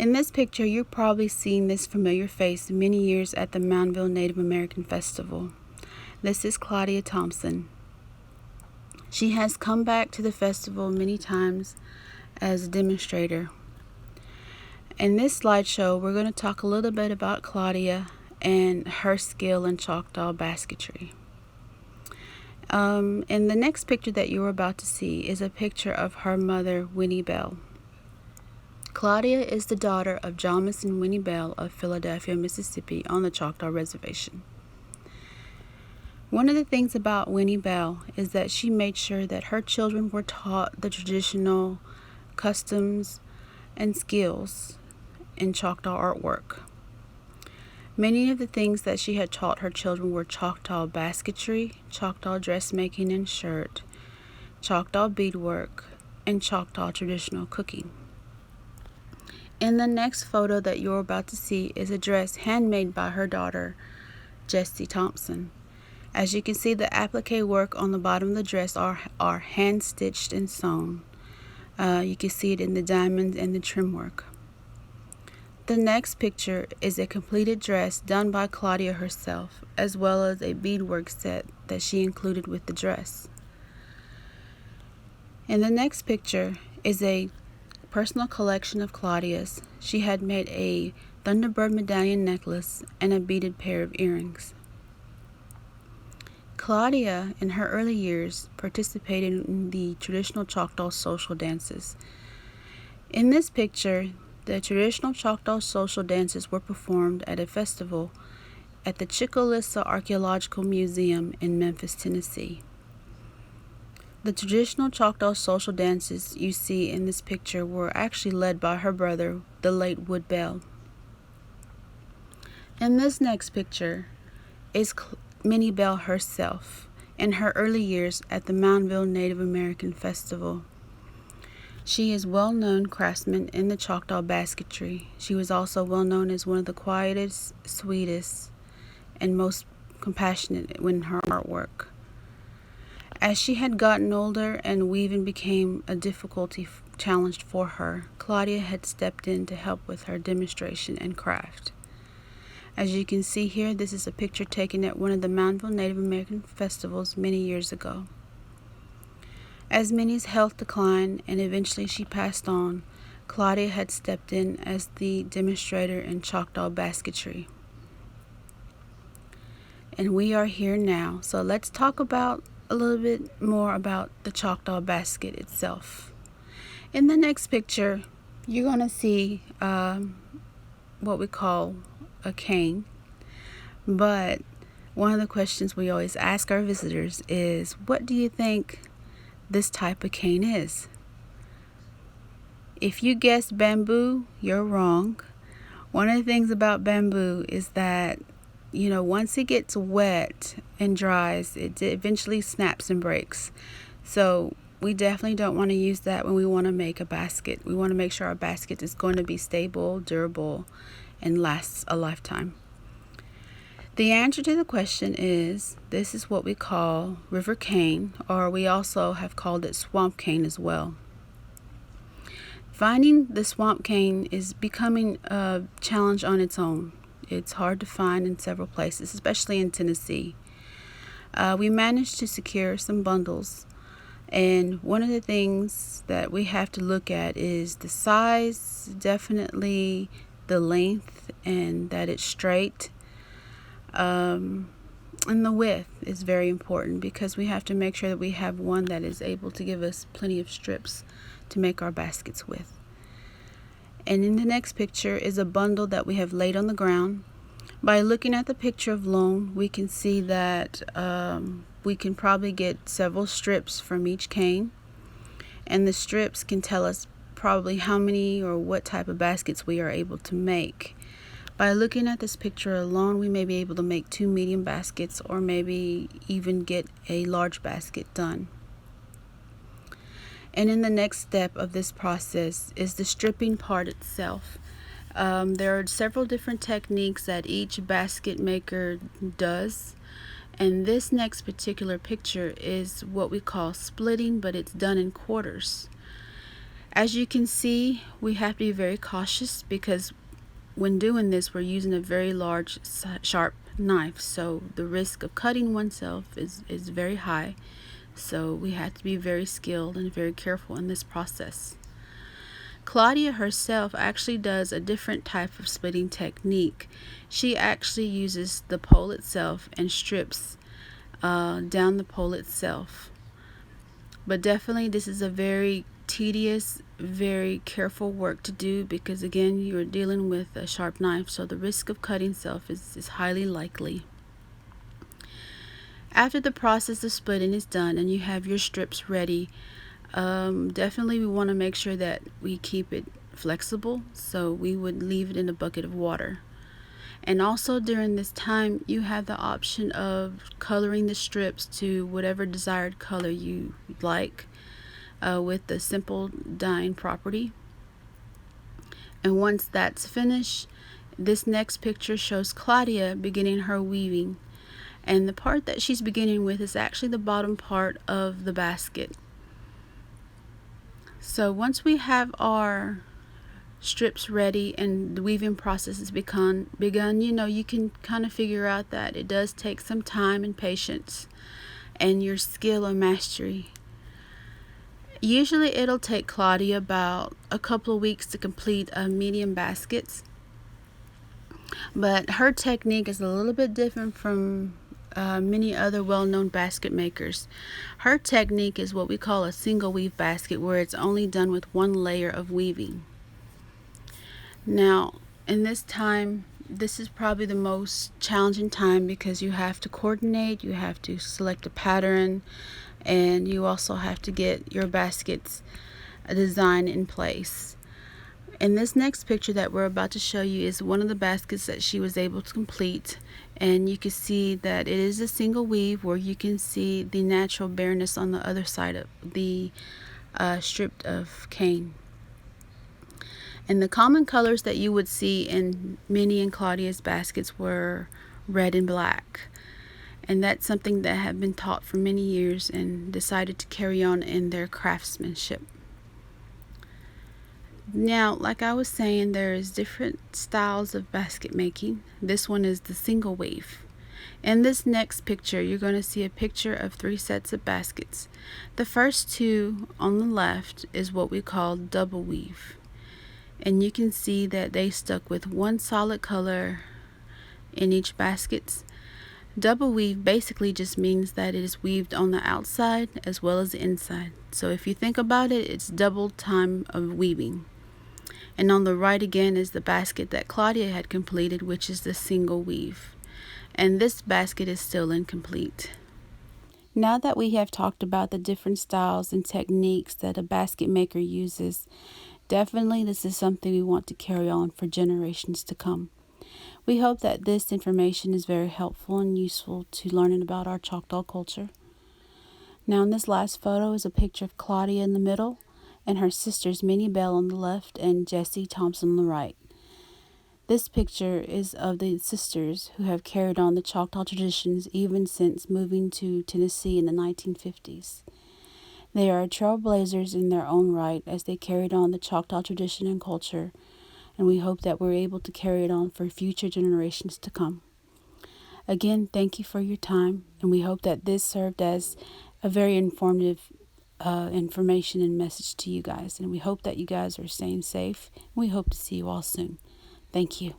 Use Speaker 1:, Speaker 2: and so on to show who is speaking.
Speaker 1: In this picture, you've probably seen this familiar face many years at the Moundville Native American Festival. This is Claudia Thompson. She has come back to the festival many times as a demonstrator. In this slideshow, we're going to talk a little bit about Claudia and her skill in Choctaw Basketry. In the next picture that you're about to see is a picture of her mother, Winnie Bell. Claudia is the daughter of Thomas and Winnie Bell of Philadelphia, Mississippi, on the Choctaw Reservation. One of the things about Winnie Bell is that she made sure that her children were taught the traditional customs and skills in Choctaw artwork. Many of the things that she had taught her children were Choctaw basketry, Choctaw dressmaking and shirt, Choctaw beadwork, and Choctaw traditional cooking. In the next photo that you're about to see is a dress handmade by her daughter, Jessie Thompson. As you can see, the applique work on the bottom of the dress are hand-stitched and sewn. You can see it in the diamonds and the trim work. The next picture is a completed dress done by Claudia herself, as well as a beadwork set that she included with the dress. In the next picture is a personal collection of Claudia's. She had made a Thunderbird medallion necklace and a beaded pair of earrings. Claudia, in her early years, participated in the traditional Choctaw social dances. In this picture, the traditional Choctaw social dances were performed at a festival at the Choctaw Archaeological Museum in Memphis, Tennessee. The traditional Choctaw social dances you see in this picture were actually led by her brother, the late Wood Bell. In this next picture is Minnie Bell herself in her early years at the Moundville Native American Festival. She is well-known craftsman in the Choctaw Basketry. She was also well known as one of the quietest, sweetest, and most compassionate in her artwork. As she had gotten older and weaving became a difficulty challenge for her, Claudia had stepped in to help with her demonstration and craft. As you can see here, this is a picture taken at one of the Moundville Native American festivals many years ago. As Minnie's health declined and eventually she passed on, Claudia had stepped in as the demonstrator in Choctaw Basketry. And we are here now, so let's talk about a little bit more about the Choctaw basket itself. In the next picture, you're going to see what we call a cane. But one of the questions we always ask our visitors is, what do you think this type of cane is? If you guessed bamboo, you're wrong. One of the things about bamboo is that once it gets wet and dries, it eventually snaps and breaks. So we definitely don't want to use that when we want to make a basket. We want to make sure our basket is going to be stable, durable, and lasts a lifetime. The answer to the question is, this is what we call river cane, or we also have called it swamp cane as well. Finding the swamp cane is becoming a challenge on its own. It's hard to find in several places, especially in Tennessee. We managed to secure some bundles, and one of the things that we have to look at is the size, definitely the length, and that it's straight. And the width is very important because we have to make sure that we have one that is able to give us plenty of strips to make our baskets with. And in the next picture is a bundle that we have laid on the ground. By looking at the picture alone, we can see that we can probably get several strips from each cane, and the strips can tell us probably how many or what type of baskets we are able to make. By looking at this picture alone, we may be able to make 2 medium baskets or maybe even get a large basket done. And in the next step of this process is the stripping part itself. There are several different techniques that each basket maker does, and this next particular picture is what we call splitting, but it's done in quarters. As you can see, we have to be very cautious because when doing this, we're using a very large, sharp knife. So the risk of cutting oneself is very high. So we have to be very skilled and very careful in this process. Claudia herself actually does a different type of splitting technique. She actually uses the pole itself and strips down the pole itself. But definitely this is a very tedious, very careful work to do because again you're dealing with a sharp knife, so the risk of cutting self is highly likely. After the process of splitting is done and you have your strips ready, definitely we want to make sure that we keep it flexible, so we would leave it in a bucket of water. And also during this time you have the option of coloring the strips to whatever desired color you like with the simple dyeing property. And once that's finished, this next picture shows Claudia beginning her weaving, and the part that she's beginning with is actually the bottom part of the basket. So once we have our strips ready and the weaving process has begun, you can kind of figure out that it does take some time and patience and your skill or mastery. Usually it'll take Claudia about a couple of weeks to complete medium baskets, but her technique is a little bit different from many other well-known basket makers. Her technique is what we call a single weave basket, where it's only done with one layer of weaving. Now, in this time, this is probably the most challenging time because you have to coordinate, you have to select a pattern, and you also have to get your baskets design in place. And this next picture that we're about to show you is one of the baskets that she was able to complete, and you can see that it is a single weave where you can see the natural bareness on the other side of the strip of cane. And the common colors that you would see in Minnie and Claudia's baskets were red and black. And that's something that had been taught for many years and decided to carry on in their craftsmanship. Now, like I was saying, there is different styles of basket making. This one is the single weave. In this next picture, you're going to see a picture of 3 sets of baskets. The first 2 on the left is what we call double weave. And you can see that they stuck with one solid color in each basket. Double weave basically just means that it is weaved on the outside as well as the inside. So if you think about it, it's double time of weaving. And on the right again is the basket that Claudia had completed, which is the single weave. And this basket is still incomplete. Now that we have talked about the different styles and techniques that a basket maker uses, definitely this is something we want to carry on for generations to come. We hope that this information is very helpful and useful to learning about our Choctaw culture. Now in this last photo is a picture of Claudia in the middle and her sisters Minnie Bell on the left and Jessie Thompson on the right. This picture is of the sisters who have carried on the Choctaw traditions even since moving to Tennessee in the 1950s. They are trailblazers in their own right as they carried on the Choctaw tradition and culture, and we hope that we're able to carry it on for future generations to come. Again, thank you for your time, and we hope that this served as a very informative information and message to you guys, and we hope that you guys are staying safe. We hope to see you all soon. Thank you.